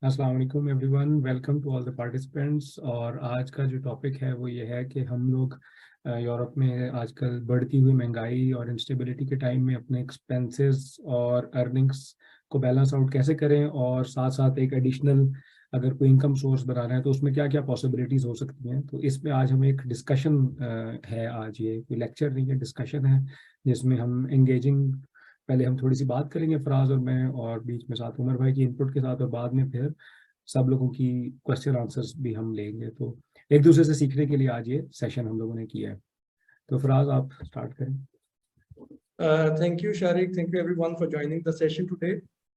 अस्सलाम वालेकुम everyone, welcome to all the participants. और आज का जो टॉपिक है वो ये है कि हम लोग यूरोप में आजकल बढ़ती हुई महंगाई और इंस्टेबिलिटी के टाइम में अपने एक्सपेंसेस और अर्निंग्स को बैलेंस आउट कैसे करें, और साथ साथ एक एडिशनल अगर कोई इनकम सोर्स बनाना है तो उसमें क्या क्या पॉसिबिलिटीज़ हो सकती हैं। तो इसमें आज हम एक डिस्कशन है, आज ये कोई लेक्चर नहीं है, डिस्कशन है जिसमें हम एंगेजिंग पहले हम थोड़ी सी बात करेंगे फराज और मैं, और बीच में साथ उमर भाई की इनपुट के साथ, और बाद में फिर सब लोगों की क्वेश्चन आंसर्स भी हम लेंगे। तो एक दूसरे से सीखने के लिए आज ये सेशन हम लोगों ने किया है। तो फराज आप स्टार्ट करें। Thank you Shariq, thank you everyone for joining the session today.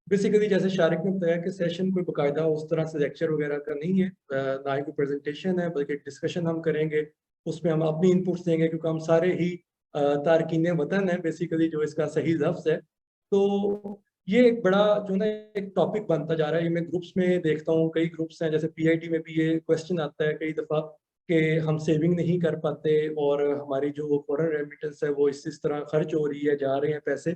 Basically जैसे शारिक ने बताया कि सेशन कोई बाकायदा उस तरह से लेक्चर वगैरह का नहीं है, ना ही कोई प्रेजेंटेशन है, बल्कि डिस्कशन हम करेंगे। उसमें हम अपनी इनपुट्स देंगे क्योंकि हम सारे ही तारकीन वतन है, बेसिकली जो इसका सही लफ्ज़ है। तो ये एक बड़ा जो ना एक टॉपिक बनता जा रहा है। ये मैं ग्रुप्स में देखता हूँ, कई ग्रुप्स हैं, जैसे पीआईटी में भी ये क्वेश्चन आता है कई दफ़ा कि हम सेविंग नहीं कर पाते और हमारी जो फॉरेन रेमिटेंस है वो इस तरह खर्च हो रही है, जा रहे हैं पैसे।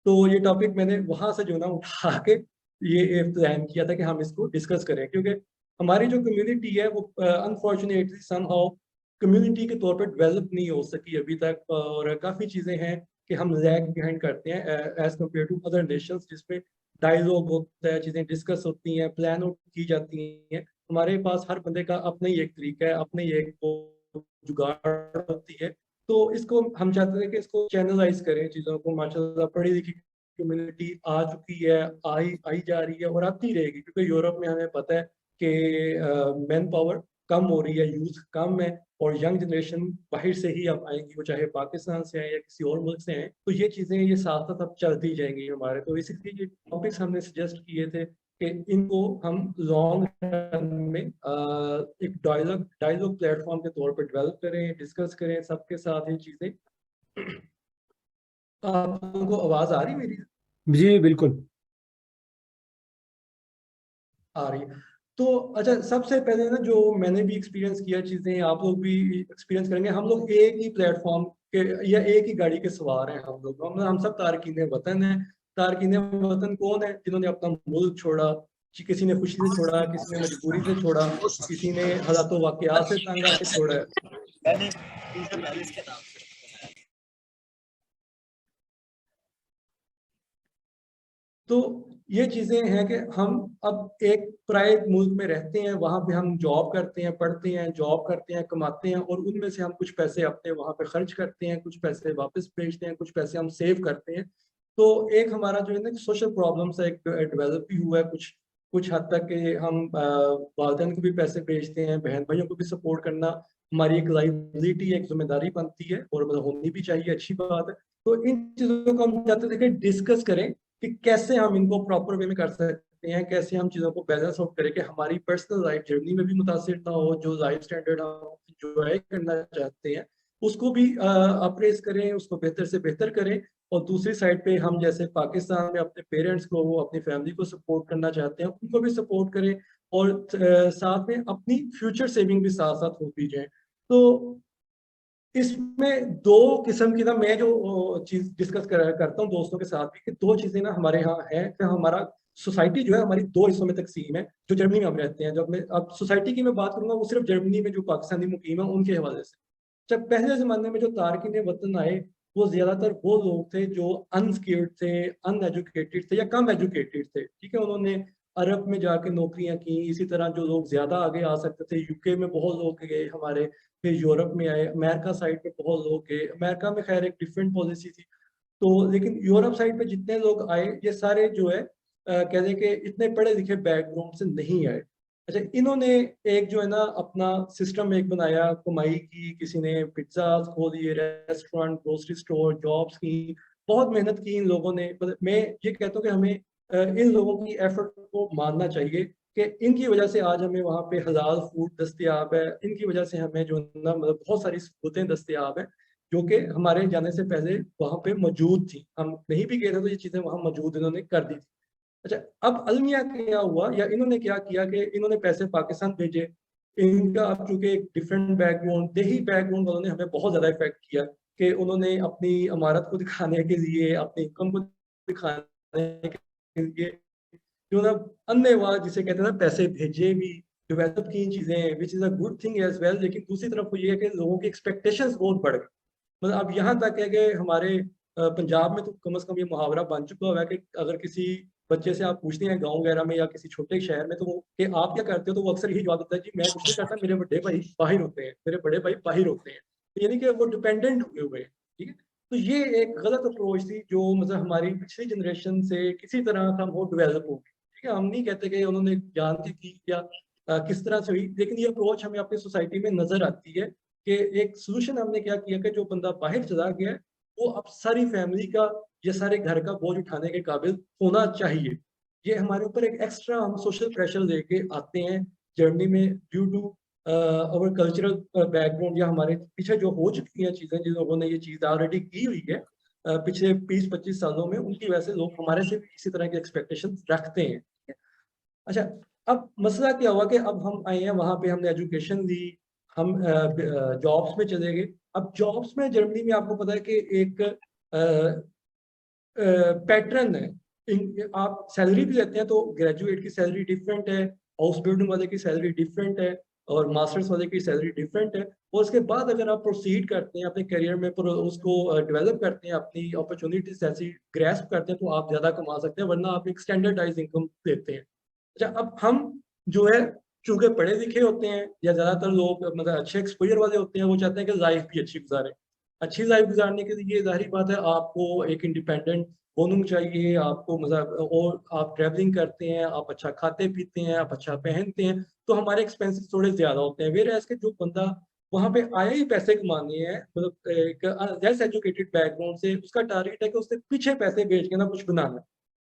तो ये टॉपिक मैंने वहां से जो ना उठा के ये प्लान किया था कि हम इसको डिस्कस करें, क्योंकि हमारी जो कम्युनिटी है वो अनफॉर्चुनेटली समहाउ कम्युनिटी के तौर पर डेवलप नहीं हो सकी अभी तक, और काफ़ी चीज़ें हैं कि हम लैग बिहाइंड करते हैं as compare to other nations, जिसमें डायलॉग होता है, चीज़ें डिस्कस होती हैं, प्लान आउट की जाती हैं। हमारे पास हर बंदे का अपना ही एक तरीका है, अपने ही एक वो जुगाड़ होती है। तो इसको हम चाहते थे कि इसको चैनलाइज करें चीज़ों को। माशाल्लाह पढ़ी लिखी कम्युनिटी आ चुकी है, आई आई जा रही है और आती रहेगी, क्योंकि यूरोप में हमें पता है कि मैन पावर कम हो रही है, यूथ कम है, और यंग जनरेशन बाहर से ही अब आएंगी, वो चाहे पाकिस्तान से आए या किसी और मुल्क से आए। तो ये चीज़ें ये साथ साथ अब चलती जाएंगी हमारे। तो इसीलिए ये टॉपिक्स हमने सजेस्ट किए थे कि इनको हम लॉन्ग रन में एक डायलॉग डायलॉग प्लेटफॉर्म के तौर पर डेवलप करें, डिस्कस करें सबके साथ ये चीज़ें। आपको आवाज़ आ रही मेरी? जी बिल्कुल। आ रही है। तो अच्छा, सबसे पहले ना जो मैंने भी एक्सपीरियंस किया चीज़ें, आप लोग भी एक्सपीरियंस करेंगे। हम लोग एक ही प्लेटफॉर्म के या एक ही गाड़ी के सवार हैं। हम सब तारकीन वतन हैं। तारकीन वतन कौन है? जिन्होंने अपना मुल्क छोड़ा, किसी ने खुशी से छोड़ा, किसी ने मजबूरी से छोड़ा, किसी ने हालात वाकयात से तंग आके छोड़ा है। तो ये चीज़ें हैं कि हम अब एक पराए मुल्क में रहते हैं, वहाँ पे हम जॉब करते हैं, पढ़ते हैं, जॉब करते हैं, कमाते हैं, और उनमें से हम कुछ पैसे अपने वहाँ पे खर्च करते हैं, कुछ पैसे वापस भेजते हैं, कुछ पैसे हम सेव करते हैं। तो एक हमारा जो है ना सोशल प्रॉब्लम से एक डेवलप भी हुआ है कुछ कुछ हद तक कि हम वालिदैन को भी पैसे भेजते हैं, बहन भाइयों को भी सपोर्ट करना हमारी एक लाइबिलिटी, एक जिम्मेदारी बनती है, और मतलब होनी भी चाहिए, अच्छी बात है। तो इन चीज़ों को हम चाहते थे कि डिस्कस करें कि कैसे हम इनको प्रॉपर वे में कर सकते हैं, कैसे हम चीज़ों को बैलेंस आउट करें कि हमारी पर्सनल लाइफ जर्नी में भी मुतासिर ना हो, जो लाइफ स्टैंडर्ड हम इंजॉय करना चाहते हैं उसको भी अप्रेस करें, उसको बेहतर से बेहतर करें। और दूसरी साइड पे हम जैसे पाकिस्तान में अपने पेरेंट्स को, वो अपनी फैमिली को सपोर्ट करना चाहते हैं, उनको भी सपोर्ट करें, और साथ में अपनी फ्यूचर सेविंग भी साथ साथ होती जाए। तो इसमें दो किस्म की ना मैं जो चीज डिस्कस करता हूँ दोस्तों के साथ भी, कि दो चीजें ना हमारे यहाँ है कि हमारा सोसाइटी जो है हमारी दो हिस्सों में तकसीम है। जो जर्मनी में हम रहते हैं, जब मैं अब सोसाइटी की मैं बात करूंगा, वो सिर्फ जर्मनी में जो पाकिस्तानी मुकीम है उनके हवाले से। जब पहले जमाने में जो तारकिन वतन आए, वो ज्यादातर वो लोग थे जो अनस्किल्ड थे, अनएजुकेटेड थे, या कम एजुकेटेड थे। ठीक है, उन्होंने अरब में जाके नौकरियां की। इसी तरह जो लोग ज्यादा आगे आ सकते थे, यूके में बहुत लोग गए हमारे, फिर यूरोप में आए, अमेरिका साइड पे बहुत लोग गए। अमेरिका में खैर एक डिफरेंट पॉलिसी थी। तो लेकिन यूरोप साइड पे जितने लोग आए, ये सारे जो है कह दें कि इतने पढ़े लिखे बैकग्राउंड से नहीं आए। अच्छा, इन्होंने एक जो है ना अपना सिस्टम एक बनाया कमाई की। किसी ने पिज्जा खोल दिए, रेस्टोरेंट, ग्रोसरी स्टोर, जॉब्स की, बहुत मेहनत की इन लोगों ने। मतलब मैं ये कहता हूँ कि हमें इन लोगों की एफर्ट को मानना चाहिए कि इनकी वजह से आज हमें वहाँ पे हलाल फूड दस्तयाब है। इनकी वजह से हमें जो है ना मतलब बहुत सारी सहूलतें दस्तयाब है, जो कि हमारे जाने से पहले वहाँ पे मौजूद थी। हम नहीं भी गए थे तो ये चीज़ें वहाँ मौजूद इन्होंने कर दी थी। अच्छा, अब अलमिया क्या हुआ, या इन्होंने क्या किया कि इन्होंने पैसे पाकिस्तान भेजे। इनका अब चूंकि एक डिफरेंट बैकग्राउंड, देही बैकग्राउंड वालों ने हमें बहुत ज्यादा इफेक्ट किया, कि उन्होंने अपनी इमारत को दिखाने के लिए, अपनी इनकम को दिखाने के लिए जो ना अन्यवाद जिसे कहते हैं ना, पैसे भेजे भी, डेवलप की चीजें, which is a good thing as well, लेकिन दूसरी तरफ वो ये है कि लोगों की एक्सपेक्टेशंस बहुत बढ़ गई। मतलब अब यहाँ तक है कि हमारे पंजाब में तो कम से कम ये मुहावरा बन चुका हुआ है कि अगर किसी बच्चे से आप पूछते हैं गांव वगैरह में या किसी छोटे शहर में, तो वो कि आप क्या करते हो, तो वो अक्सर यही जवाब देता है, जी मैं कुछ नहीं करता, मेरे बड़े भाई बाहर होते हैं, मेरे बड़े भाई बाहर होते हैं। तो यानी कि वो डिपेंडेंट हुए हुए हैं। ठीक है, तो ये एक गलत अप्रोच थी जो मतलब हमारी पिछली जनरेशन से किसी तरह हम वो डेवलप हो गई। ठीक है, हम नहीं कहते कि उन्होंने जान के की या किस तरह से हुई, लेकिन ये अप्रोच हमें अपनी सोसाइटी में नजर आती है कि एक सोल्यूशन हमने क्या किया कि जो बंदा बाहर चला गया है, वो अब सारी फैमिली का या सारे घर का बोझ उठाने के काबिल होना चाहिए। ये हमारे ऊपर एक एक्स्ट्रा हम सोशल प्रेशर लेके आते हैं जर्नी में, due to our cultural background, या हमारे पीछे जो हो चुकी हैं चीजें, जिन लोगों ने ये चीज ऑलरेडी की हुई है पिछले 20-25 सालों में, उनकी वजह से लोग हमारे से भी इसी तरह की एक्सपेक्टेशन रखते हैं। अच्छा, अब मसला क्या हुआ कि अब हम आए हैं वहां पे, हमने एजुकेशन ली, हम जॉब्स में चले गए। अब जॉब्स में जर्मनी में आपको पता है कि एक पैटर्न है। आप सैलरी भी लेते हैं तो ग्रेजुएट की सैलरी डिफरेंट है, हाउस बिल्डिंग वाले की सैलरी डिफरेंट है, और मास्टर्स वाले की सैलरी डिफरेंट है। और उसके बाद अगर आप प्रोसीड करते हैं अपने करियर में, उसको डेवलप करते हैं, अपनी अपॉर्चुनिटीज ऐसी ग्रैस्प करते हैं, तो आप ज्यादा कमा सकते हैं, वरना आप एक स्टैंडर्डाइज इनकम देते हैं। अच्छा, अब हम जो है, चूंकि पढ़े लिखे होते हैं या ज्यादातर लोग मतलब अच्छे एक्सपोजर वाले होते हैं, वो चाहते हैं कि लाइफ भी अच्छी गुजारे। अच्छी लाइफ गुजारने के लिए जाहिर बात है आपको एक इंडिपेंडेंट होना चाहिए, आपको मतलब, और आप ट्रैवलिंग करते हैं, आप अच्छा खाते पीते हैं, आप अच्छा पहनते हैं, तो हमारे एक्सपेंसेस थोड़े ज्यादा होते हैं। वेयर एज के जो बंदा वहां पे आया ही पैसे कमाने हैं, मतलब एक लेस एजुकेटेड बैकग्राउंड से, उसका टारगेट है कि उससे पीछे पैसे भेज के ना कुछ बनाना है।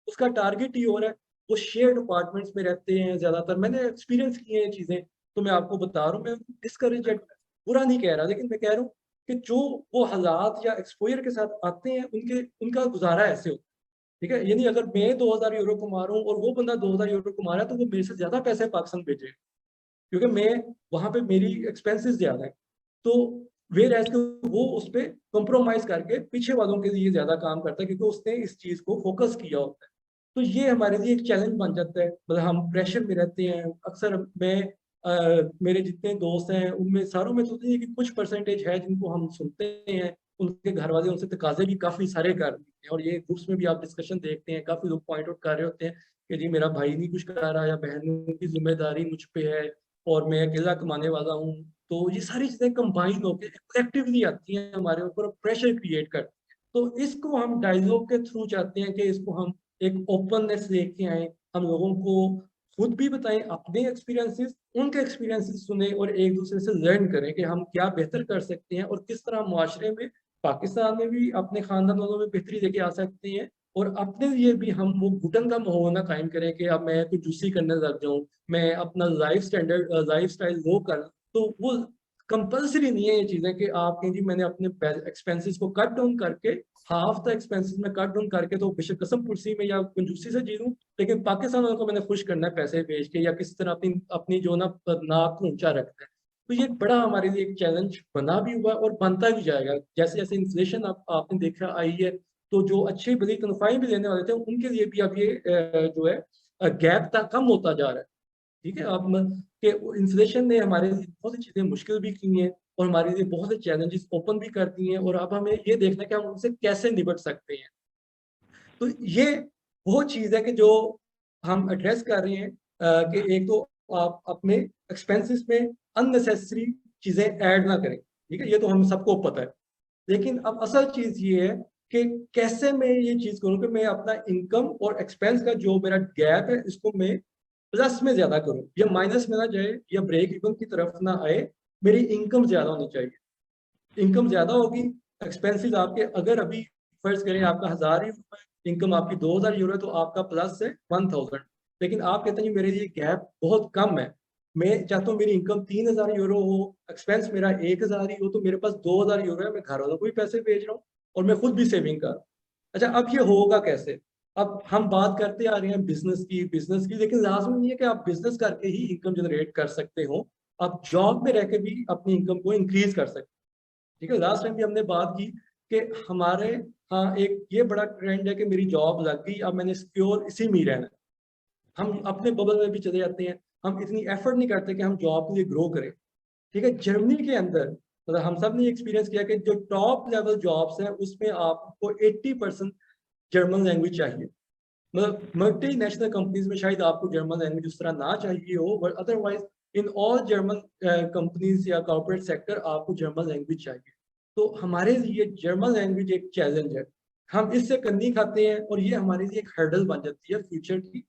उसका टारगेट ही और है। वो शेयर्ड अपार्टमेंट्स में रहते हैं ज्यादातर, मैंने एक्सपीरियंस किए हैं ये चीजें, तो मैं आपको बता रहा हूँ। मैं डिस्करेज बुरा नहीं कह रहा, लेकिन मैं कह रहा हूँ कि जो वो हालात या एक्सपोजर के साथ आते हैं, उनके उनका गुजारा ऐसे होता है। ठीक है, यानी अगर मैं 2000 यूरो कमा रहा हूँ और वो बंदा 2000 यूरो कमा रहा है, तो वो मेरे से ज्यादा पैसे पाकिस्तान भेजे, क्योंकि मैं वहां पे मेरी एक्सपेंसेस ज्यादा है। तो वेर एज वो उस पर कॉम्प्रोमाइज करके पीछे वालों के लिए ज्यादा काम करता है, क्योंकि उसने इस चीज को फोकस किया होता है। तो ये हमारे लिए एक चैलेंज बन जाता है, मतलब हम प्रेशर में रहते हैं अक्सर। मैं मेरे जितने दोस्त हैं उनमें सारों में तो नहीं है कि कुछ परसेंटेज है जिनको हम सुनते हैं, उनके घर वाले उनसे तकाजे भी काफी सारे कर देते हैं, और ये ग्रुप्स में भी आप डिस्कशन देखते हैं, काफी लोग पॉइंट आउट कर रहे होते हैं कि जी मेरा भाई नहीं कुछ कर रहा, या बहनों की जिम्मेदारी मुझ पे है, और मैं अकेला कमाने वाला हूँ। तो ये सारी चीजें कंबाइन होकर कलेक्टिवली आती हैं हमारे ऊपर, प्रेशर क्रिएट करती हैं। तो इसको हम डायलॉग के थ्रू चाहते हैं कि इसको हम एक ओपननेस लेके आए, हम लोगों को खुद भी बताएं अपने एक्सपीरियंसेस, उनके एक्सपीरियंसेस सुने, और एक दूसरे से लर्न करें कि हम क्या बेहतर कर सकते हैं, और किस तरह माशरे में, पाकिस्तान में भी अपने खानदान वालों में बेहतरी लेके आ सकते हैं, और अपने लिए भी हम वो घुटन का माहौल ना कायम करें कि अब मैं कुछ जूसी करने लग जाऊं, मैं अपना लाइफ स्टाइल लो कर। तो वो कंपल्सरी नहीं है ये चीजें कि आप कहें जी मैंने अपने एक्सपेंसेस को कट डाउन करके, हाफ द एक्सपेंसेस में कट डाउन करके, तो बेशक कसम कुर्सी में या कंजूसी से जी लूं, लेकिन पाकिस्तान वालों को मैंने खुश करना है पैसे भेज के, या किसी तरह अपनी अपनी जो ना नाक को ऊंचा रखना है। तो ये बड़ा हमारे लिए एक चैलेंज बना भी हुआ और बनता भी जाएगा। जैसे जैसे इन्फ्लेशन आपने देखा आई है, तो जो अच्छी बड़ी तनख्वाहें भी लेने वाले थे, उनके लिए भी अब ये जो है गैप कम होता जा रहा है। ठीक है, अब कि इन्फ्लेशन ने हमारे लिए बहुत सी चीजें मुश्किल भी की हैं, और हमारे लिए बहुत से चैलेंजेस ओपन भी कर दिए हैं, और अब हमें ये देखना है कि हम उनसे कैसे निपट सकते हैं। तो ये वो चीज है कि जो हम एड्रेस कर रहे हैं, कि एक तो आप अपने एक्सपेंसेस में अननेसेसरी चीजें ऐड ना करें। ठीक है, ये तो हम सबको पता है। लेकिन अब असल चीज ये है कि कैसे मैं ये चीज करूं कि मैं अपना इनकम और एक्सपेंस का जो मेरा गैप है, इसको मैं प्लस में ज्यादा करूं, या माइनस में ना जाए, या ब्रेक इवन की तरफ ना आए। मेरी इनकम ज्यादा होनी चाहिए। इनकम ज्यादा होगी, एक्सपेंसेस आपके अगर अभी फर्ज करें आपका 1000 ही इनकम, आपकी 2000 यूरो है, तो आपका प्लस है 1000। लेकिन आप कहते हैं मेरे लिए गैप बहुत कम है, मैं चाहता हूँ मेरी इनकम 3000 यूरो हो, एक्सपेंस मेरा 1000 ही हो, तो मेरे पास 2000 यूरो है, मैं घर वालों को भी पैसे भेज रहा हूँ और मैं खुद भी सेविंग कर रहा हूँ। अच्छा, अब ये होगा कैसे? अब हम बात करते आ रहे हैं बिजनेस की, लेकिन लाजमी नहीं है कि आप बिजनेस करके ही इनकम जनरेट कर सकते हो। आप जॉब में रह के भी अपनी इनकम को इंक्रीज कर सकते हो। ठीक है, लास्ट टाइम भी हमने बात की कि हमारे, हाँ, एक ये बड़ा ट्रेंड है कि मेरी जॉब लग गई, अब मैंने सिक्योर इसी में ही रहना है। हम अपने बबल में भी चले जाते हैं, हम इतनी एफर्ट नहीं करते कि हम जॉब के लिए ग्रो करें। ठीक है, जर्मनी के अंदर मतलब हम सब ने एक्सपीरियंस किया कि जो टॉप लेवल जॉब्स हैं उसमें आपको 80% जर्मन लैंग्वेज चाहिए। मतलब मल्टी नेशनल कंपनीज में शायद आपको जर्मन लैंग्वेज उस तरह ना चाहिए हो, but otherwise in all German companies या कॉर्पोरेट सेक्टर आपको जर्मन लैंग्वेज चाहिए। तो हमारे लिए जर्मन लैंग्वेज एक चैलेंज है, हम इससे कन्नी खाते हैं और ये हमारे लिए एक हर्डल बन जाती है फ्यूचर की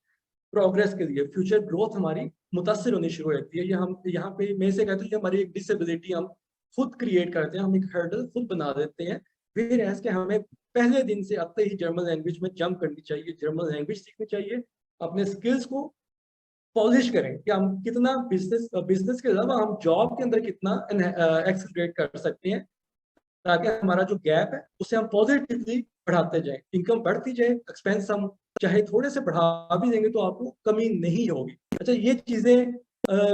प्रोग्रेस के लिए। फ्यूचर ग्रोथ हमारी मुतासर होनी शुरू हो जाती है। ये हम यहाँ पे मैं से कहते हैं कि हमारी एक डिसेबिलिटी हम खुद क्रिएट करते हैं, हम एक हर्डल खुद बना देते हैं। फिर ऐसे हमें पहले दिन से आते ही जर्मन लैंग्वेज में जंप करनी चाहिए, जर्मन लैंग्वेज सीखनी चाहिए, अपने स्किल्स को पॉलिश करें कि हम कितना बिजनेस के अलावा हम जॉब के अंदर कितना एक्सेलरेट कर सकते हैं, ताकि हमारा जो गैप है उसे हम पॉजिटिवली बढ़ाते जाएं, इनकम बढ़ती जाए, एक्सपेंस हम चाहे थोड़े से बढ़ा भी देंगे तो आपको कमी नहीं होगी। अच्छा, ये चीजें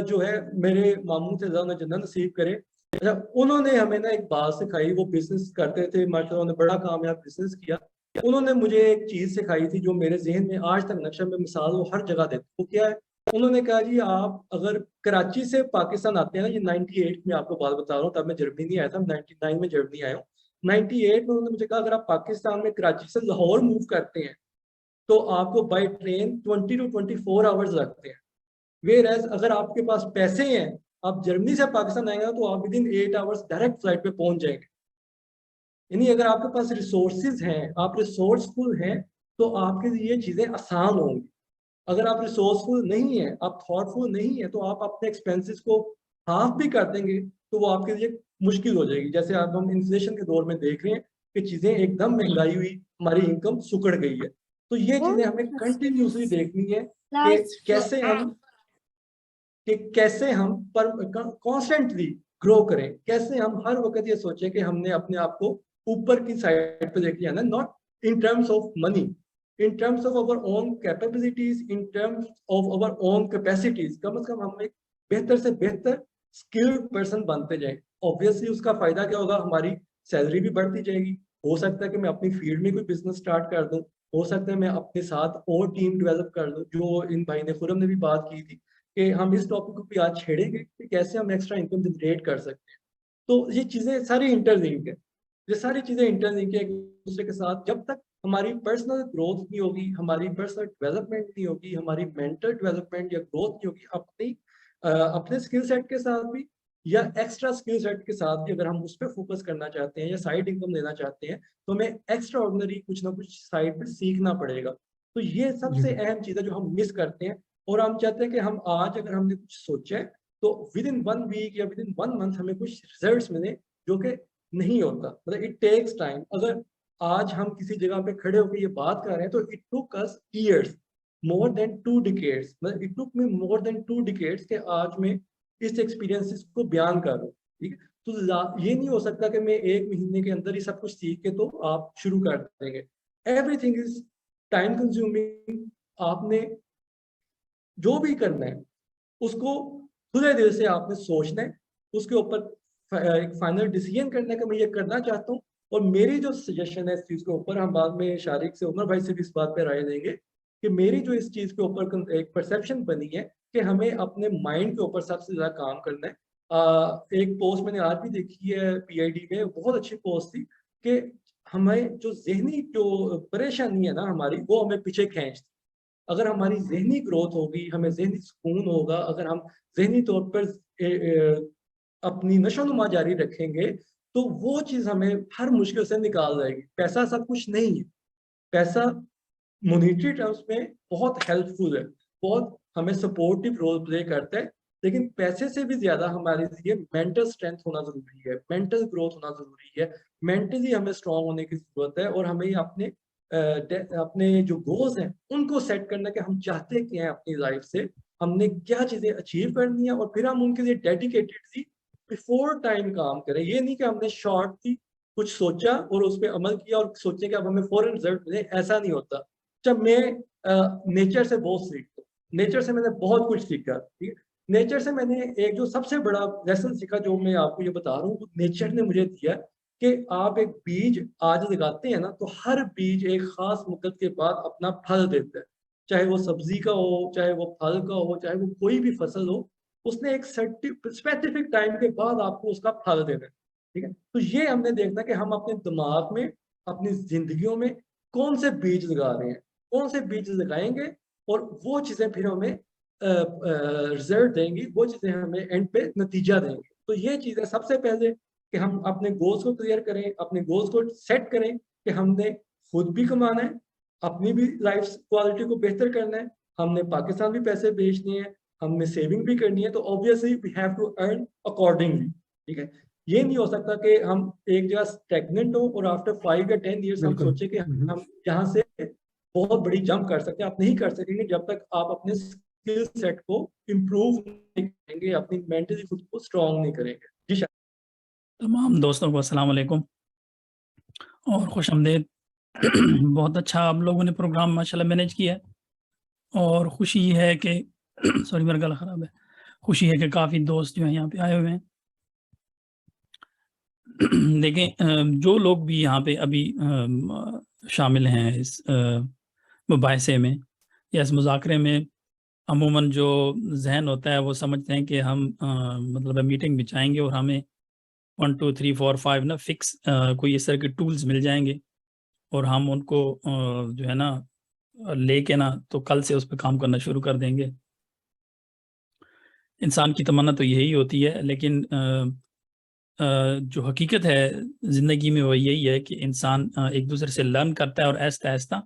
जो है मेरे मामू थे जन्नत नसीब करे। अच्छा, उन्होंने हमें ना एक बात सिखाई, वो बिजनेस करते थे माशाल्लाह, उन्होंने बड़ा कामयाब बिजनेस किया। उन्होंने मुझे एक चीज सिखाई थी जो मेरे जहन में आज तक नक्शा में मिसाल वो हर जगह देते। वो क्या है? उन्होंने कहा जी आप अगर कराची से पाकिस्तान आते हैं ना, ये 98 में आपको बात बता रहा हूँ, तब मैं जर्मनी नहीं आया था, 99 में जर्मनी आया हूँ। 98 में उन्होंने मुझे कहा अगर आप पाकिस्तान में कराची से लाहौर मूव करते हैं तो आपको बाय ट्रेन 20 to 24 आवर्स लगते हैं। वेयर एज अगर आपके पास पैसे हैं, आप जर्मनी से पाकिस्तान आएंगे तो आप विदिन 8 आवर्स डायरेक्ट फ्लाइट पे पहुंच जाएंगे। यानी अगर आपके पास रिसोर्सेज हैं, आप रिसोर्सफुल हैं, तो आपके लिए ये चीजें आसान होंगी। अगर आप रिसोर्सफुल नहीं है, आप थॉटफुल नहीं है, तो आप अपने एक्सपेंसेस को हाफ भी कर देंगे तो वो आपके लिए मुश्किल हो जाएगी। जैसे अब हम इन्फ्लेशन के दौर में देख रहे हैं कि चीजें एकदम महंगाई हुई, हमारी इनकम सुकड़ गई है। तो ये चीजें हमें कंटिन्यूसली देखनी है कि कैसे हम पर कॉन्स्टेंटली ग्रो करें, कैसे हम हर वक्त ये सोचें कि हमने अपने आप को ऊपर की साइड पे लेके जाना, not in terms of money, in terms of our own capabilities, in terms of our own capacities. कम से कम हम एक बेहतर से बेहतर स्किल्ड पर्सन बनते जाएं। ऑब्वियसली उसका फायदा क्या होगा, हमारी सैलरी भी बढ़ती जाएगी। हो सकता है कि मैं अपनी फील्ड में कोई बिजनेस स्टार्ट कर दूं, हो सकता है मैं अपने साथ और टीम डेवलप कर दूं, जो इन भाई ने खुरम ने भी बात की थी कि हम इस टॉपिक को भी आज छेड़ेंगे कि कैसे हम एक्स्ट्रा इनकम जनरेट कर सकते हैं। तो ये चीजें सारी इंटरलिंक है, ये सारी चीजें इंटरलिंक है एक दूसरे के साथ। जब तक हमारी पर्सनल ग्रोथ नहीं होगी, हमारी पर्सनल डेवलपमेंट नहीं होगी, हमारी मेंटल डेवलपमेंट या ग्रोथ नहीं होगी अपने स्किल सेट के साथ भी या एक्स्ट्रा स्किल सेट के साथ भी, अगर हम उस पर फोकस करना चाहते हैं या साइड इनकम लेना चाहते हैं, तो हमें एक्स्ट्रा ऑर्डिनरी कुछ ना कुछ साइड पे सीखना पड़ेगा। तो ये जी सबसे अहम चीज है जो हम मिस करते हैं। और हम चाहते हैं कि हम आज अगर हमने कुछ सोचा है तो विद इन 1 वीक या विद इन 1 मंथ हमें कुछ रिजल्ट्स मिले, जो कि नहीं होता। मतलब इट टेक्स टाइम। अगर आज हम किसी जगह पे खड़े होकर ये बात कर रहे हैं तो it took us years, more than 2 decades. मतलब it took me more than 2 decades के आज मैं इस एक्सपीरियंसेस को बयान कर रहा हूँ। ठीक है, तो ये नहीं हो सकता कि मैं 1 महीने के अंदर ही सब कुछ सीख के तो आप शुरू कर देंगे। Everything is time consuming. आपने जो भी करना है उसको खुले दिल से आपने सोचना है, उसके ऊपर एक फाइनल डिसीजन करना है कि मैं ये करना चाहता हूँ। और मेरी जो सजेशन है इस चीज के ऊपर, हम बाद में शारिक से, उमर भाई से भी इस बात पे राय लेंगे कि मेरी जो इस चीज के ऊपर एक परसेप्शन बनी है कि हमें अपने माइंड के ऊपर सबसे ज्यादा काम करना है। एक पोस्ट मैंने आज भी देखी है पीआईडी में, बहुत अच्छी पोस्ट थी कि हमें जो जहनी जो परेशानी है ना हमारी, वो हमें पीछे खींचती। अगर हमारी जहनी ग्रोथ होगी, हमें जहनी सुकून होगा, अगर हम जहनी तौर पर अपनी नशोनुमा जारी रखेंगे, तो वो चीज हमें हर मुश्किल से निकाल जाएगी। पैसा सब कुछ नहीं है, पैसा मॉनेटरी टर्म्स में बहुत हेल्पफुल है, बहुत हमें सपोर्टिव रोल प्ले करता है, लेकिन पैसे से भी ज्यादा हमारे लिए मेंटल स्ट्रेंथ होना जरूरी है, मेंटल ग्रोथ होना जरूरी है। मेंटली हमें स्ट्रांग होने की जरूरत है और हमें अपने अपने जो गोल्स हैं उनको सेट करना कि हम चाहते क्या हैं अपनी लाइफ से, हमने क्या चीजें अचीव करनी है, और फिर हम उनके लिए डेडिकेटेडली बिफोर टाइम काम करें। ये नहीं कि हमने शॉर्टली कुछ सोचा और उस पर अमल किया और सोचे कि अब हमें फौरन रिजल्ट मिले, ऐसा नहीं होता। जब मैं नेचर से बहुत सीखता हूँ, नेचर से मैंने बहुत कुछ सीखा। ठीक है, नेचर से मैंने एक जो सबसे बड़ा लेसन सीखा, जो मैं आपको ये बता रहा हूँ, नेचर ने मुझे दिया कि आप एक बीज आज लगाते हैं ना, तो हर बीज एक खास मुद्दत के बाद अपना फल देता है। चाहे वो सब्जी का हो, चाहे वो फल का हो, चाहे वो कोई भी फसल हो, उसने एक स्पेसिफिक टाइम के बाद आपको उसका फल देना है। ठीक है, तो ये हमने देखना कि हम अपने दिमाग में, अपनी जिंदगियों में कौन से बीज लगा रहे हैं, कौन से बीज लगाएंगे, और वो चीजें फिर हमें रिजल्ट देंगी, वो चीजें हमें एंड पे नतीजा देंगे। तो ये चीजें सबसे पहले कि हम अपने गोल्स को क्लियर करें, अपने गोल्स को सेट करें कि हमने खुद भी कमाना है, अपनी भी लाइफ क्वालिटी को बेहतर करना है, हमने पाकिस्तान भी पैसे भेजने हैं, हमने सेविंग भी करनी है, तो obviously we have to earn accordingly. ठीक है, ये नहीं हो सकता कि हम एक जगह स्टेगनेंट हो और आफ्टर 5 या 10 ईयर्स हम बिल्कुल। सोचे कि हम यहाँ से बहुत बड़ी जंप कर सकते हैं। आप नहीं कर सकेंगे जब तक आप अपने स्किल सेट को इम्प्रूव नहीं करेंगे, अपनी मेंटली खुद को स्ट्रॉन्ग नहीं करेंगे। जी शायद। तमाम दोस्तों को अस्सलाम वालेकुम और खुशामदीद। बहुत अच्छा आप लोगों ने प्रोग्राम माशाल्लाह मैनेज किया है, और खुशी है कि सॉरी मेरा गला ख़राब है। खुशी है कि काफ़ी दोस्त जो हैं यहाँ पे आए हुए हैं। देखें, जो लोग भी यहाँ पे अभी शामिल हैं इस मुबाहिसे में या इस मुज़ाकरे में, अमूमन जो जहन होता है वो समझते हैं कि हम मतलब मीटिंग बिछाएंगे और हमें 1 2 3 4 5 ना फिक्स कोई इस तरह के टूल्स मिल जाएंगे और हम उनको जो है ना लेके ना तो कल से उस पर काम करना शुरू कर देंगे। इंसान की तमन्ना तो यही होती है, लेकिन जो हकीकत है ज़िंदगी में वो यही है कि इंसान एक दूसरे से लर्न करता है और आहिस्ता आहिस्ता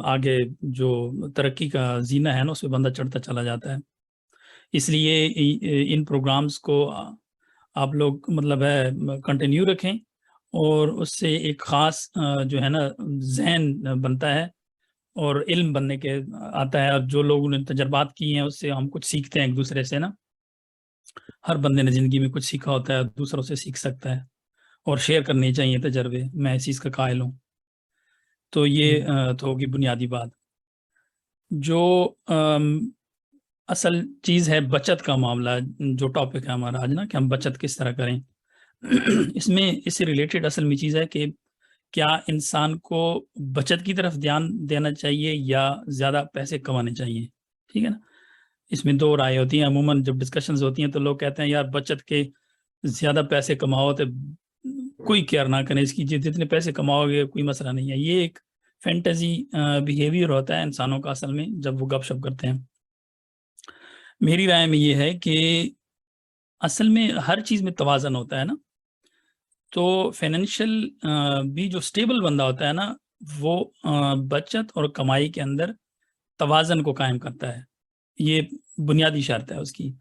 आगे जो तरक्की का जीना है ना उस पर बंदा चढ़ता चला जाता है। इसलिए इन प्रोग्राम्स को आप लोग मतलब है कंटिन्यू रखें, और उससे एक ख़ास जो है ना ज़हन बनता है और इल्म बनने के आता है। और जो लोगों ने तजर्बात किए हैं उससे हम कुछ सीखते हैं एक दूसरे से ना। हर बंदे ने ज़िंदगी में कुछ सीखा होता है, दूसरों से सीख सकता है, और शेयर करने चाहिए तजर्बे। मैं इस चीज़ का कायल हूँ। तो ये तो होगी बुनियादी बात। जो असल चीज़ है बचत का मामला, जो टॉपिक है हमारा आज ना, कि हम बचत किस तरह करें। इसमें इससे रिलेटेड असल में चीज़ है कि क्या इंसान को बचत की तरफ ध्यान देना चाहिए या ज़्यादा पैसे कमाने चाहिए। ठीक है ना, इसमें दो राय होती हैं। अमूमन जब डिस्कशंस होती हैं तो लोग कहते हैं यार बचत के ज़्यादा पैसे कमाओ तो कोई केयर ना करें इसकी, जितने पैसे कमाओगे कोई मसला नहीं है। ये एक फैंटेसी बिहेवियर होता है इंसानों का असल में जब वो गपशप करते हैं। मेरी राय में ये है कि असल में हर चीज़ में तवाज़न होता है ना। तो फाइनेंशियल भी जो स्टेबल बंदा होता है ना, वो बचत और कमाई के अंदर तवाज़न को कायम करता है। ये बुनियादी शर्त है उसकी।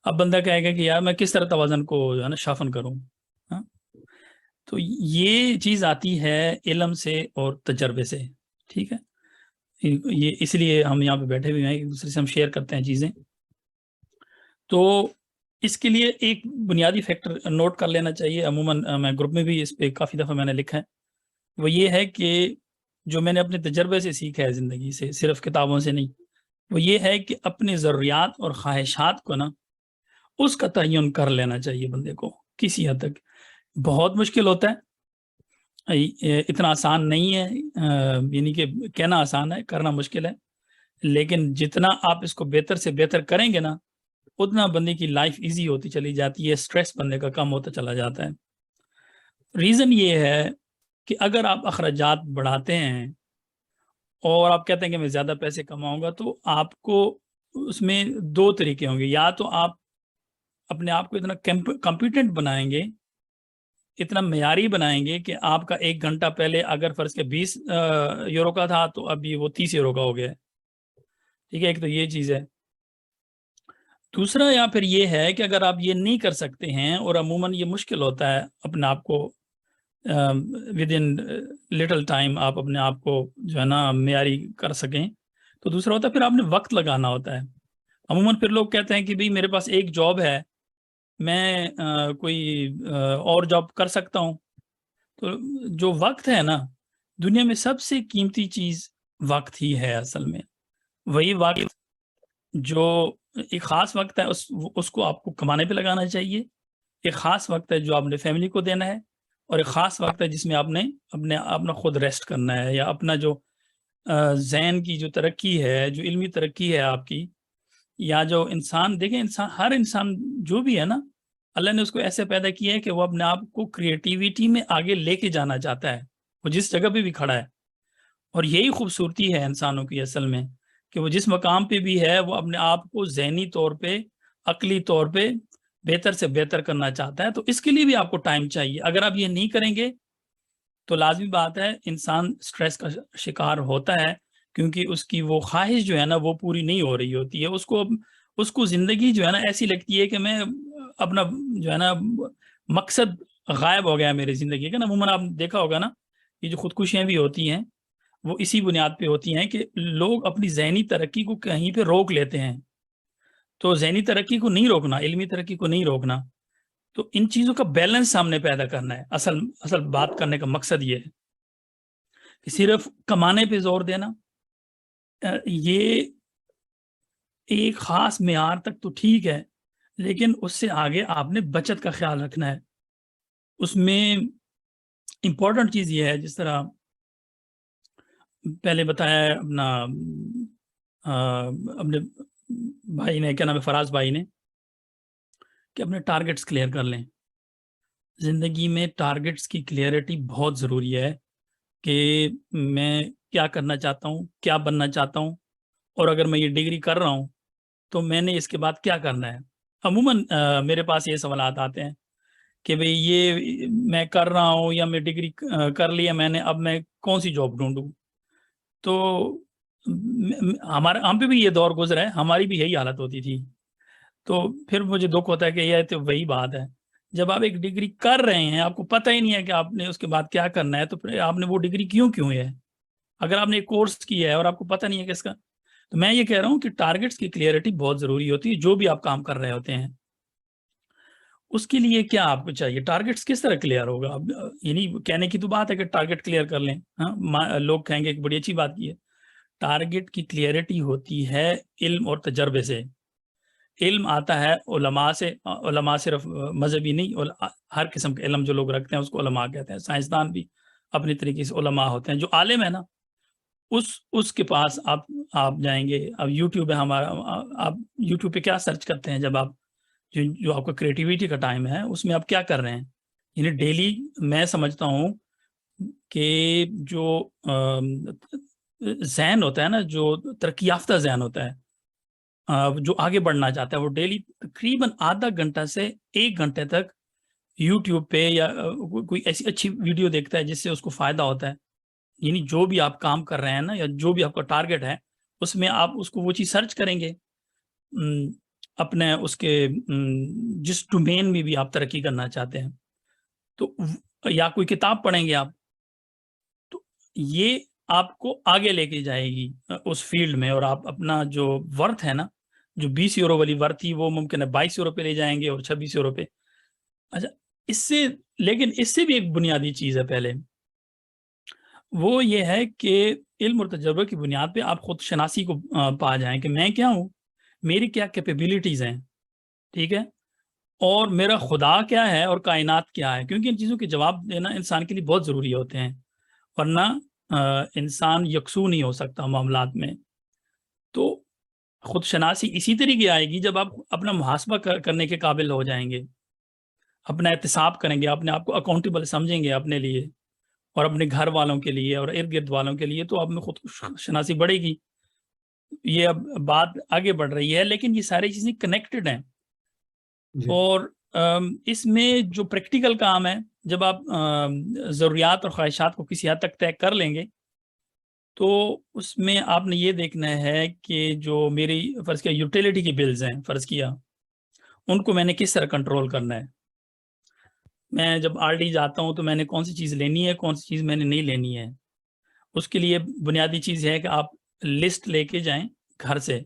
अब बंदा कहेगा कि यार मैं किस तरह तवाज़न को जो है ना शाफ़न करूँ, हाँ? तो ये चीज़ आती है इल्म से और तजर्बे से। ठीक है, ये इसलिए हम यहाँ पे बैठे हुए हैं, एक दूसरे से हम शेयर करते हैं चीज़ें। तो इसके लिए एक बुनियादी फैक्टर नोट कर लेना चाहिए। अमूमन मैं ग्रुप में भी इस पे काफ़ी दफ़ा मैंने लिखा है। वो ये है कि जो मैंने अपने तजर्बे से सीखा है ज़िंदगी से, सिर्फ़ किताबों से नहीं, वो ये है कि अपनी ज़रूरियात और ख़्वाहिशात को ना उसका तयन कर लेना चाहिए बंदे को किसी हद तक। बहुत मुश्किल होता है, इतना आसान नहीं है। यानी कि कहना आसान है, करना मुश्किल है। लेकिन जितना आप इसको बेहतर से बेहतर करेंगे ना, उतना बंदे की लाइफ ईज़ी होती चली जाती है, स्ट्रेस बंदे का कम होता चला जाता है। रीज़न ये है कि अगर आप अखराजात बढ़ाते हैं और आप कहते हैं कि मैं ज़्यादा पैसे कमाऊँगा, तो आपको उसमें 2 तरीके होंगे। या तो आप अपने आप को इतना कॉम्पिटेंट बनाएँगे, इतना मेयारी बनाएँगे कि आपका 1 घंटा पहले अगर फ़र्ज़ के 20 यूरो का था, तो अभी वो 30 यूरो का हो गया है। ठीक है, एक तो ये चीज़ है। दूसरा या फिर ये है कि अगर आप ये नहीं कर सकते हैं, और अमूमन ये मुश्किल होता है अपने आप को विद इन लिटिल टाइम आप अपने आप को जो है ना मेयारी कर सकें, तो दूसरा होता है फिर आपने वक्त लगाना होता है। अमूमन फिर लोग कहते हैं कि भाई मेरे पास एक जॉब है, मैं कोई और जॉब कर सकता हूँ। तो जो वक्त है ना, दुनिया में सबसे कीमती चीज़ वक्त ही है असल में। वही वक्त जो एक ख़ास वक्त है, उसको आपको कमाने पे लगाना चाहिए। एक ख़ास वक्त है जो आपने फैमिली को देना है, और एक ख़ास वक्त है जिसमें आपने अपना खुद रेस्ट करना है, या अपना जो जहन की जो तरक्की है, जो इल्मी तरक्की है आपकी, या जो इंसान, देखें इंसान, हर इंसान जो भी है ना, अल्लाह ने उसको ऐसे पैदा किया है कि वो अपने आप को क्रिएटिविटी में आगे लेके जाना चाहता है, वो जिस जगह पे भी खड़ा है। और यही खूबसूरती है इंसानों की असल में, कि वो जिस मकाम पे भी है वो अपने आप को ज़हनी तौर पे, अक़ली तौर पे बेहतर से बेहतर करना चाहता है। तो इसके लिए भी आपको टाइम चाहिए। अगर आप ये नहीं करेंगे तो लाज़मी बात है इंसान स्ट्रेस का शिकार होता है, क्योंकि उसकी वो ख्वाहिश जो है ना वो पूरी नहीं हो रही होती है। उसको ज़िंदगी जो है ना ऐसी लगती है कि मैं अपना जो है ना मकसद गायब हो गया मेरी ज़िंदगी का ना। अमूमन आपने देखा होगा ना, ये जो खुदकुशियाँ भी होती हैं वो इसी बुनियाद पे होती हैं कि लोग अपनी ज़हनी तरक्की को कहीं पे रोक लेते हैं। तो ज़हनी तरक्की को नहीं रोकना, इल्मी तरक्की को नहीं रोकना, तो इन चीज़ों का बैलेंस सामने पैदा करना है। असल असल बात करने का मकसद ये है कि सिर्फ़ कमाने पे ज़ोर देना, ये एक ख़ास मेयार तक तो ठीक है, लेकिन उससे आगे आपने बचत का ख़्याल रखना है। उसमें इम्पोर्टेंट चीज़ ये है, जिस तरह पहले बताया है अपने भाई ने, क्या नाम है, फराज भाई ने, कि अपने टारगेट्स क्लियर कर लें। ज़िंदगी में टारगेट्स की क्लियरिटी बहुत ज़रूरी है कि मैं क्या करना चाहता हूँ, क्या बनना चाहता हूँ, और अगर मैं ये डिग्री कर रहा हूँ तो मैंने इसके बाद क्या करना है। अमूमन मेरे पास ये सवालात आते हैं कि भई ये मैं कर रहा हूँ या मैं डिग्री कर लिया मैंने, अब मैं कौन-सी जॉब ढूँढूँ? तो हम पे भी ये दौर गुज़रा है, हमारी भी यही हालत होती थी। तो फिर मुझे दुःख होता है कि ये तो वही बात है, जब आप एक डिग्री कर रहे हैं, आपको पता ही नहीं है कि आपने उसके बाद क्या करना है, तो फिर आपने वो डिग्री क्यों है? अगर आपने एक कोर्स किया है और आपको पता नहीं है कि इसका, तो मैं ये कह रहा हूँ कि टारगेट्स की क्लियरिटी बहुत ज़रूरी होती है, जो भी आप काम कर रहे होते हैं। उसके लिए क्या आपको चाहिए? टारगेट्स किस तरह क्लियर होगा? अब यानी कहने की तो बात है कि टारगेट क्लियर कर लें, हाँ? लोग कहेंगे कि बड़ी अच्छी बात की है। टारगेट की क्लियरिटी होती है इल्म और तजर्बे से। इल्म आता है उलमा से, उलमा सिर्फ मज़हबी नहीं, हर किस्म का इल्म जो लोग रखते हैं उसको उलमा कहते हैं। साइंसदान भी अपने तरीके से उलमा होते हैं। जो आलिम है ना, उसके पास आप जाएँगे। अब यूट्यूब है हमारा, आप यूट्यूब पे क्या सर्च करते हैं जब आप, जो जो आपका क्रिएटिविटी का टाइम है, उसमें आप क्या कर रहे हैं? यानी डेली मैं समझता हूँ कि जो ज़हन होता है ना, जो तरक्की याफ़्ता ज़हन होता है, जो आगे बढ़ना चाहता है, वो डेली तकरीबन आधा घंटा से 1 घंटे तक यूट्यूब पे या कोई ऐसी अच्छी वीडियो देखता है जिससे उसको फ़ायदा होता है। यानी जो भी आप काम कर रहे हैं ना, या जो भी आपका टारगेट है, उसमें आप उसको वो चीज़ सर्च करेंगे। उम, अपने उसके जिस डोमेन में भी आप तरक्की करना चाहते हैं, तो या कोई किताब पढ़ेंगे आप, तो ये आपको आगे लेके जाएगी उस फील्ड में, और आप अपना जो वर्थ है ना, जो 20 यूरो वाली वर्थ थी, वो मुमकिन है 22 यूरो पे ले जाएँगे और 26 यूरो पे। अच्छा, इससे, लेकिन इससे भी एक बुनियादी चीज़ है पहले, वो ये है कि इल्म और तजुर्बे की बुनियाद पे आप खुद शनासी को पा जाएँ कि मैं क्या हूँ, मेरी क्या कैपेबिलिटीज़ हैं, ठीक है? और मेरा खुदा क्या है और कायनात क्या है? क्योंकि इन चीज़ों के जवाब देना इंसान के लिए बहुत ज़रूरी होते हैं, वरना इंसान यकसू नहीं हो सकता मामलात में। तो खुद शनासी इसी तरीके आएगी जब आप अपना मुहासबा करने के काबिल हो जाएँगे, अपना एहतिसाब करेंगे, अपने आप को अकाउंटेबल समझेंगे अपने लिए और अपने घर वालों के लिए और इर्द-गिर्द वालों के लिए, तो आप में खुद शनासी बढ़ेगी। ये अब बात आगे बढ़ रही है, लेकिन ये सारी चीज़ें कनेक्टेड हैं। जी। और इसमें जो प्रैक्टिकल काम है, जब आप ज़रूरियात और ख्वाहिशात को किसी हद तक तय कर लेंगे, तो उसमें आपने ये देखना है कि जो मेरी फ़र्ज़ किया यूटिलिटी की बिल्स हैं, फ़र्ज़ किया, उनको मैंने किस तरह कंट्रोल करना है। मैं जब आरडी जाता हूँ तो मैंने कौन-सी चीज़ लेनी है, कौन-सी चीज़ मैंने नहीं लेनी है। उसके लिए बुनियादी चीज़ ये है कि आप लिस्ट लेके जाएँ घर से।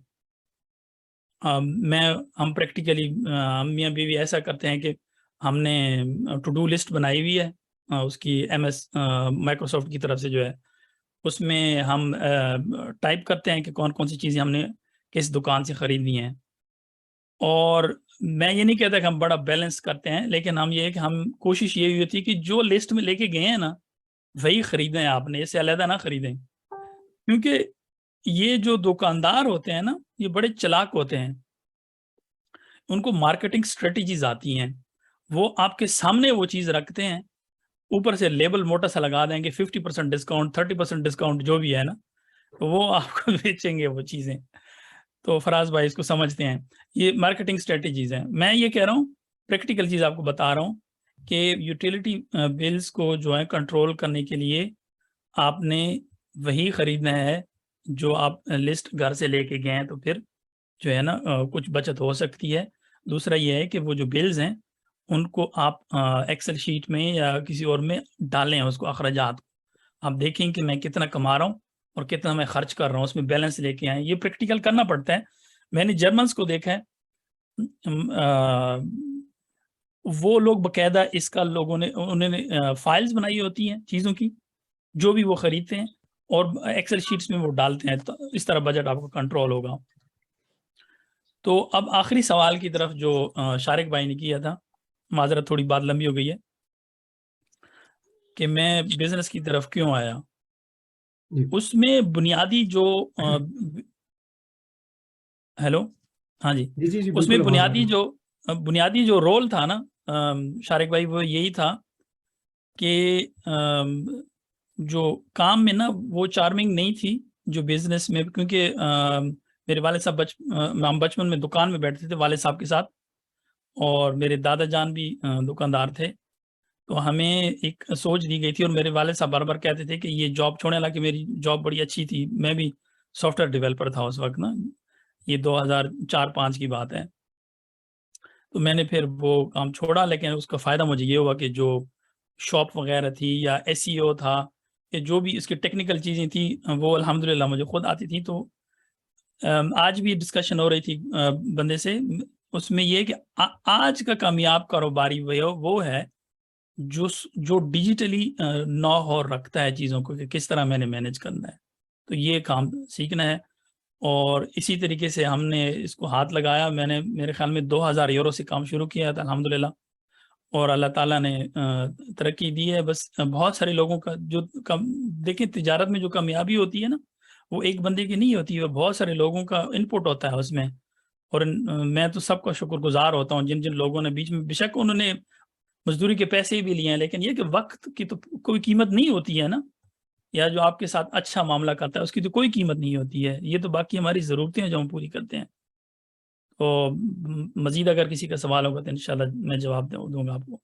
हम प्रैक्टिकली हम मियाँ-बीवी ऐसा करते हैं कि हमने टू डू लिस्ट बनाई हुई है, उसकी एमएस माइक्रोसॉफ्ट की तरफ से जो है, उसमें हम टाइप करते हैं कि कौन-कौन सी चीज़ें हमने किस दुकान से खरीदनी है। और मैं ये नहीं कहता कि हम बड़ा बैलेंस करते हैं, लेकिन हम ये है कि हम कोशिश यही होती है कि जो लिस्ट में लेके गए हैं ना, वही खरीदें आपने, इससे अलहदा ना खरीदें। क्योंकि ये जो दुकानदार होते हैं ना, ये बड़े चालाक होते हैं, उनको मार्केटिंग स्ट्रेटजीज आती हैं, वो आपके सामने वो चीज़ रखते हैं, ऊपर से लेबल मोटा सा लगा देंगे 50% डिस्काउंट, 30% डिस्काउंट, जो भी है ना, तो वो आपको बेचेंगे वो चीज़ें। तो फराज भाई इसको समझते हैं, ये मार्केटिंग स्ट्रेटजीज हैं। मैं ये कह रहा हूँ, प्रैक्टिकल चीज़ आपको बता रहा हूँ कि यूटिलिटी बिल्स को जो है कंट्रोल करने के लिए आपने वही खरीदना है जो आप लिस्ट घर से लेके गए हैं, तो फिर जो है ना कुछ बचत हो सकती है। दूसरा ये है कि वो जो बिल्स हैं उनको आप एक्सेल शीट में या किसी और में डालें, उसको अखराजात आप देखें कि मैं कितना कमा रहा हूँ और कितना मैं खर्च कर रहा हूँ, उसमें बैलेंस लेके आए। ये प्रैक्टिकल करना पड़ता है। मैंने जर्मन्स को देखा है, वो लोग बकायदा इसका लोगों ने उन्होंने फाइल्स बनाई होती हैं चीज़ों की, जो भी वो खरीदते हैं, और एक्सेल शीट्स में वो डालते हैं, तो इस तरह बजट आपका कंट्रोल होगा। तो अब आखिरी सवाल की तरफ जो शारिक भाई ने किया था, माजरत थोड़ी बात लंबी हो गई है, कि मैं बिजनेस की तरफ क्यों आया। उसमें बुनियादी जो हेलो, हाँ जी, जी उसमें बिल्कुल, बुनियादी जो रोल था ना शारिक भाई, वो यही था कि जो काम में ना वो चार्मिंग नहीं थी जो बिजनेस में, क्योंकि मेरे वाले साहब हम बचपन में दुकान में बैठते थे वाले साहब के साथ, और मेरे दादा जान भी दुकानदार थे। तो हमें एक सोच दी गई थी, और मेरे वाले साहब बार बार कहते थे कि ये जॉब छोड़ने, हालांकि मेरी जॉब बड़ी अच्छी थी, मैं भी सॉफ्टवेयर डेवलपर था उस वक्त ना, ये 2004-05 की बात है। तो मैंने फिर वो काम छोड़ा, लेकिन उसका फ़ायदा मुझे ये हुआ कि जो शॉप वगैरह थी या एसईओ था, या जो भी इसकी टेक्निकल चीज़ें थी, वो अल्हम्दुलिल्लाह मुझे खुद आती थी। तो आज भी डिस्कशन हो रही थी बंदे से, उसमें ये है कि आज का कामयाब कारोबारी वो है जो डिजिटली नौ हो रखता है चीज़ों को, कि किस तरह मैंने मैनेज करना है। तो ये काम सीखना है, और इसी तरीके से हमने इसको हाथ लगाया। मैंने मेरे ख्याल में 2000 यूरो से काम शुरू किया था अल्हम्दुलिल्लाह, और अल्लाह ताला ने तरक्की दी है। बस बहुत सारे लोगों का जो कम देखिए, तिजारत में जो कामयाबी होती है ना, वो एक बंदे की नहीं होती है, बहुत सारे लोगों का इनपुट होता है उसमें। और मैं तो सबका शुक्रगुजार होता हूँ जिन जिन लोगों ने बीच में, बेशक उन्होंने मजदूरी के पैसे भी लिए हैं, लेकिन ये कि वक्त की तो कोई कीमत नहीं होती है ना, या जो आपके साथ अच्छा मामला करता है उसकी तो कोई कीमत नहीं होती है। ये तो बाकी हमारी ज़रूरतें हैं जो हम पूरी करते हैं। तो मज़ीद अगर किसी का सवाल होगा तो इंशाल्लाह मैं जवाब दूंगा आपको।